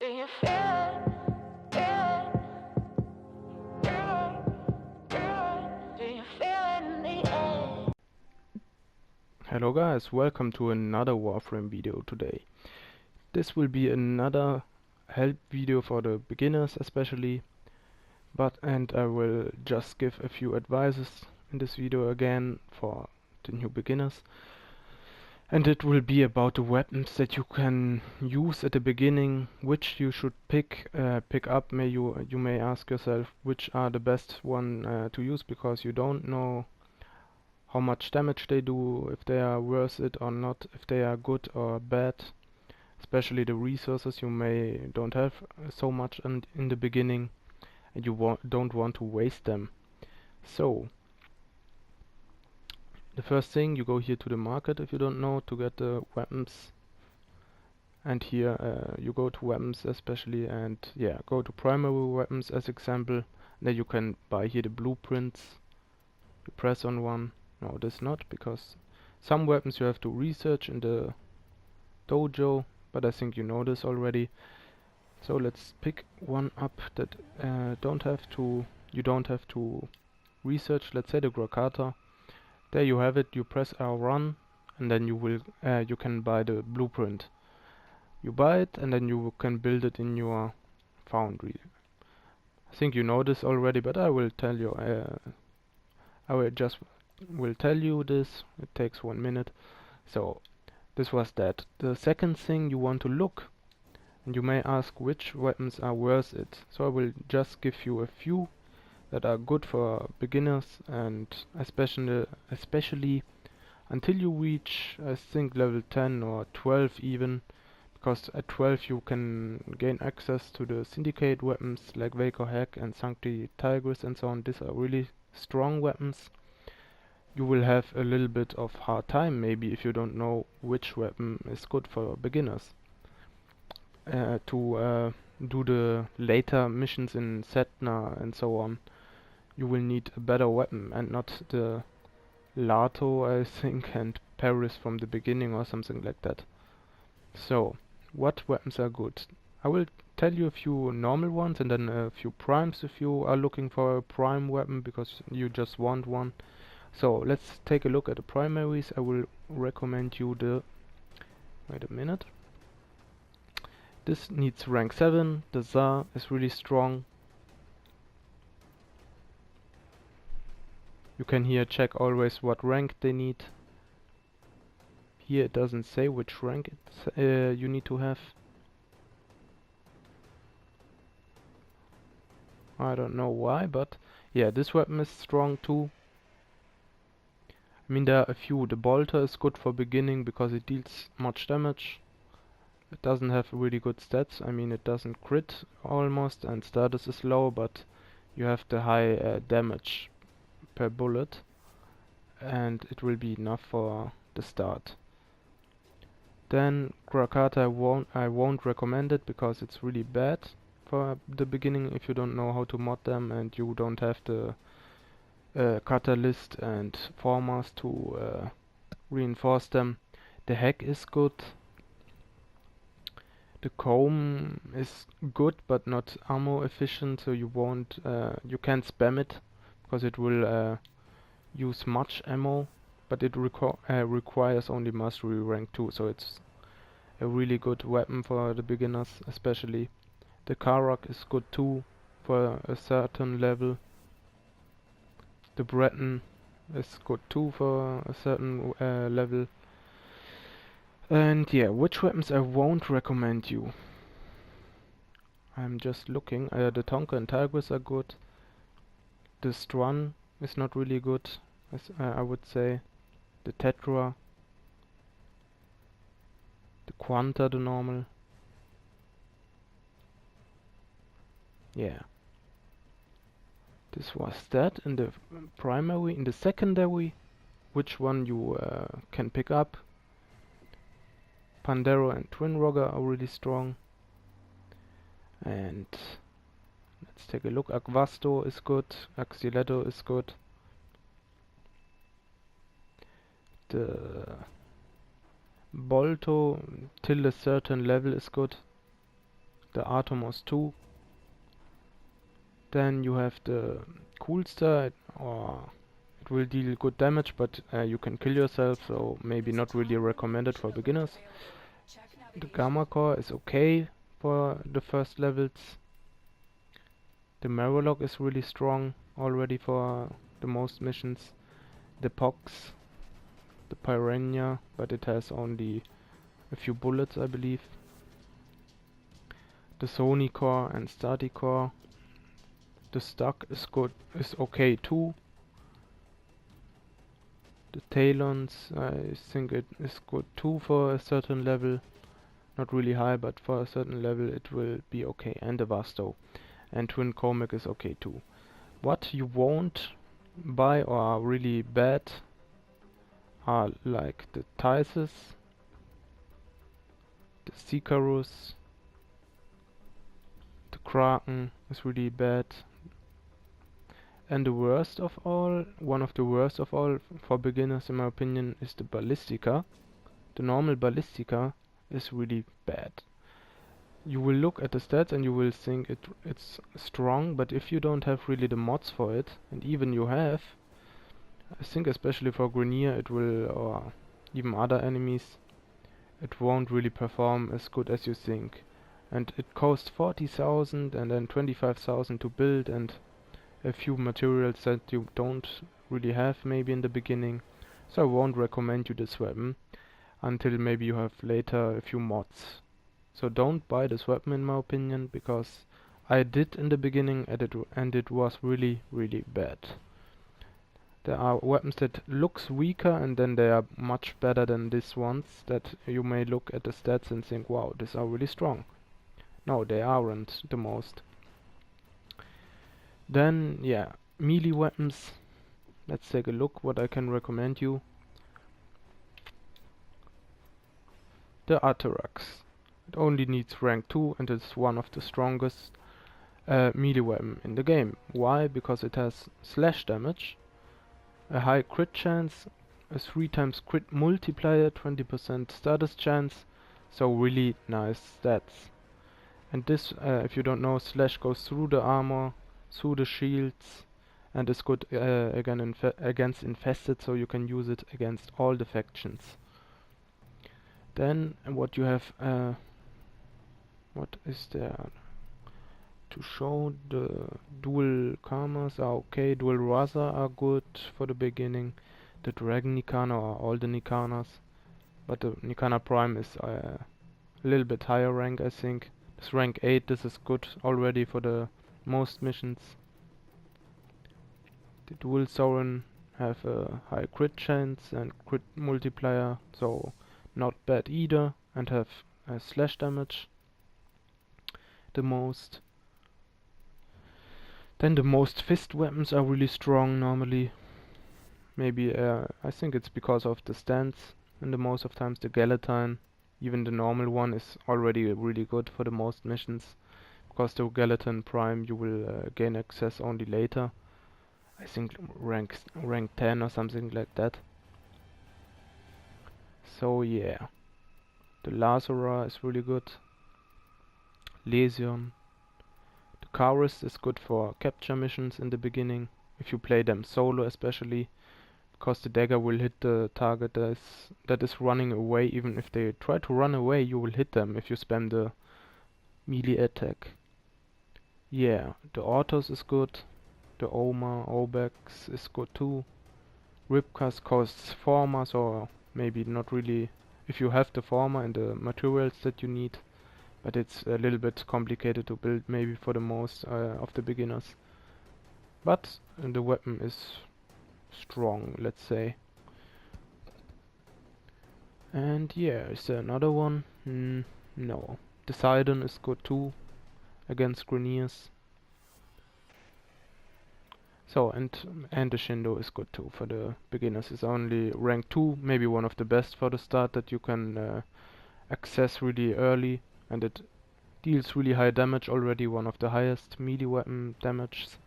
Do you feel it? Do you feel it in the air? Hello guys, welcome to another Warframe video today. This will be another help video for the beginners especially, and I will just give a few advices in this video again for the new beginners. And it will be about the weapons that you can use at the beginning, which you should pick up. You may ask yourself which are the best one to use, because you don't know how much damage they do, if they are worth it or not, if they are good or bad. Especially the resources, you may don't have so much in the beginning, and you don't want to waste them. So the first thing, you go here to the market if you don't know, to get the weapons. And here you go to weapons especially, and yeah, go to primary weapons as example. Then you can buy here the blueprints. You press on one. No, this not, because some weapons you have to research in the dojo, but I think you know this already. So let's pick one up that you don't have to research. Let's say the Grakata. There you have it. You press R1, and then you can buy the blueprint. You buy it, and then you can build it in your foundry. I think you know this already, but I will tell you. Will tell you this. It takes 1 minute. So this was that. The second thing, you want to look, and you may ask which weapons are worth it. So I will just give you a few that are good for beginners, and especially until you reach, I think, level 10 or 12 even, because at 12 you can gain access to the syndicate weapons like Vapor Hack and Sancti Tigris and so on. These are really strong weapons. You will have a little bit of hard time maybe if you don't know which weapon is good for beginners. To do the later missions in Setna and so on, you will need a better weapon and not the Lato, I think, and Paris from the beginning or something like that. So, what weapons are good? I will tell you a few normal ones and then a few primes if you are looking for a prime weapon because you just want one. So let's take a look at the primaries. I will recommend you the... Wait a minute. This needs rank 7. The Tsar is really strong. You can here check always what rank they need. Here it doesn't say which rank you need to have. I don't know why, but yeah, this weapon is strong too. I mean, there are a few. The Bolter is good for beginning because it deals much damage. It doesn't have really good stats. I mean, it doesn't crit almost, and status is low, but you have the high damage per bullet, and it will be enough for the start. Then Grakata, I won't recommend it because it's really bad for the beginning if you don't know how to mod them and you don't have the catalyst and formers to reinforce them. The hack is good. The comb is good but not ammo efficient, so you can't spam it because it will use much ammo, but it requires only mastery rank 2, so it's a really good weapon for the beginners especially. The Karak is good too for a certain level. The Breton is good too for a certain level. And yeah, which weapons I won't recommend you? I'm just looking. The Tonka and Tigris are good. The Strun is not really good, as I would say. The Tetra. The Quanta, the normal. Yeah. This was that in the primary. In the secondary, which one you can pick up? Pandero and Twin Roger are really strong. And let's take a look. Agvasto is good. Axiletto is good. The Bolto till a certain level is good. the Atomos 2. Then you have the Coolster, or it will deal good damage, but you can kill yourself, so maybe not really recommended for beginners. The Gamma Core is okay for the first levels. The Marowak is really strong already for the most missions. The Pox, the Piranha, but it has only a few bullets, I believe. The Sony Core and Stati Core. The Stuck is okay too. The Talons, I think it is good too for a certain level. Not really high, but for a certain level it will be okay. And the Vasto. And Twin Comic is okay too. What you won't buy or are really bad are like the Tysus, the Sicarus, the Kraken is really bad. And the worst of all, one of the worst of all for beginners in my opinion, is the Ballistica. The normal Ballistica is really bad. You will look at the stats and you will think it's strong, but if you don't have really the mods for it, and even you have, I think especially for Grenier it will, or even other enemies, it won't really perform as good as you think. And it costs 40,000 and then 25,000 to build, and a few materials that you don't really have maybe in the beginning. So I won't recommend you this weapon until maybe you have later a few mods. So don't buy this weapon in my opinion, because I did in the beginning and it was really bad. There are weapons that looks weaker and then they are much better than these ones that you may look at the stats and think, wow, these are really strong. No, they aren't the most. Then, yeah, melee weapons. Let's take a look what I can recommend you. The Atarax. It only needs rank 2 and it's one of the strongest melee weapon in the game. Why? Because it has slash damage, a high crit chance, a 3 times crit multiplier, 20% status chance, so really nice stats. And this, if you don't know, slash goes through the armor, through the shields, and is good against infested, so you can use it against all the factions. Then what you have, what is there to show? The dual karmas are okay, dual rasa are good for the beginning. The dragon Nikana or all the Nikanas, but the Nikana Prime is a little bit higher rank, I think. It's rank 8, this is good already for the most missions. The dual Sauron have a high crit chance and crit multiplier, so not bad either, and have slash damage the most. Then the most fist weapons are really strong normally. Maybe I think it's because of the stance, and the most of times the Galatine. Even the normal one is already really good for the most missions, because the Galatine Prime you will gain access only later. I think rank 10 or something like that. So yeah, the Lazara is really good. Lesion. The Charis is good for capture missions in the beginning, if you play them solo especially, because the dagger will hit the target that is running away. Even if they try to run away, you will hit them if you spam the melee attack. Yeah, the Autos is good. The Obex is good too. Ripcast costs former, so maybe not really if you have the former and the materials that you need, but it's a little bit complicated to build maybe for the most of the beginners. But the weapon is strong, let's say. And yeah, is there another one? No. The Sidon is good too against Greniers. So and the Shindo is good too for the beginners. It's only rank 2, maybe one of the best for the start that you can access really early, and it deals really high damage already, one of the highest melee weapon damages.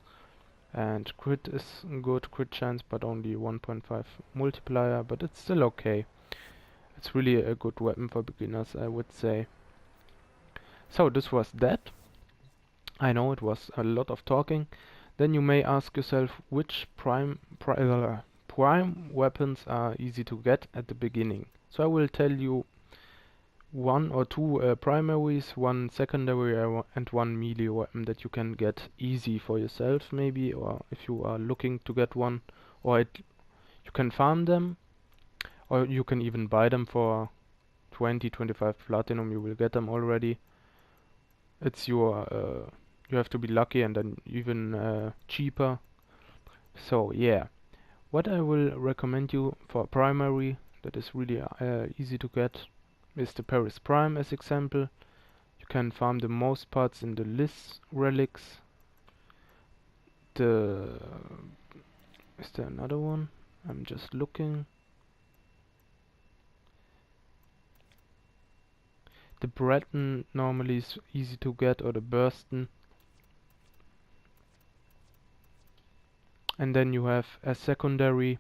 And crit is good, crit chance, but only 1.5 multiplier, but it's still okay. It's really a good weapon for beginners, I would say. So this was that. I know it was a lot of talking. Then you may ask yourself which prime weapons are easy to get at the beginning. So I will tell you one or two primaries, one secondary and one melee weapon that you can get easy for yourself maybe, or if you are looking to get one, or you can farm them, or you can even buy them for 20-25 platinum. You will get them already. It's you have to be lucky, and then even cheaper. So yeah, what I will recommend you for primary that is really easy to get is the Paris Prime as example. You can farm the most parts in the Liz relics. The Is there another one? I'm just looking. The Breton normally is easy to get, or the Burston. And then you have as secondary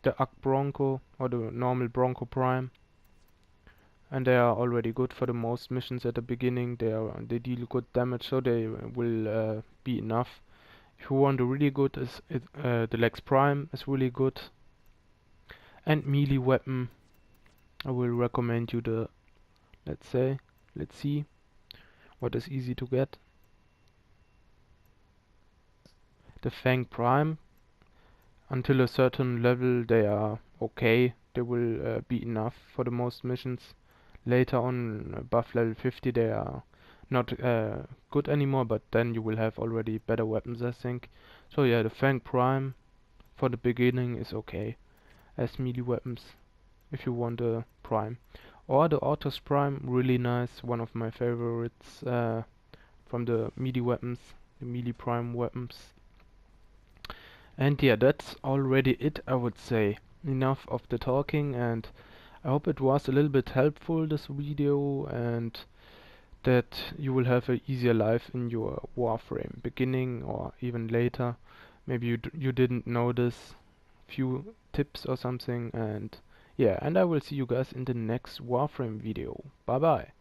the Ak Bronco or the normal Bronco Prime. And they are already good for the most missions at the beginning. They deal good damage, so they will be enough. If you want a really good, the Lex Prime is really good. And melee weapon, I will recommend you the, let's see what is easy to get. The Fang Prime. Until a certain level they are okay. They will be enough for the most missions. Later on, above level 50, they are not good anymore, but then you will have already better weapons, I think. So yeah, the Fang Prime for the beginning is okay as melee weapons if you want a Prime. Or the Autos Prime, really nice, one of my favorites from the melee weapons, the melee Prime weapons. And yeah, that's already it, I would say. Enough of the talking, and I hope it was a little bit helpful, this video, and that you will have an easier life in your Warframe beginning or even later. Maybe you didn't know this few tips or something, and yeah, and I will see you guys in the next Warframe video. Bye bye.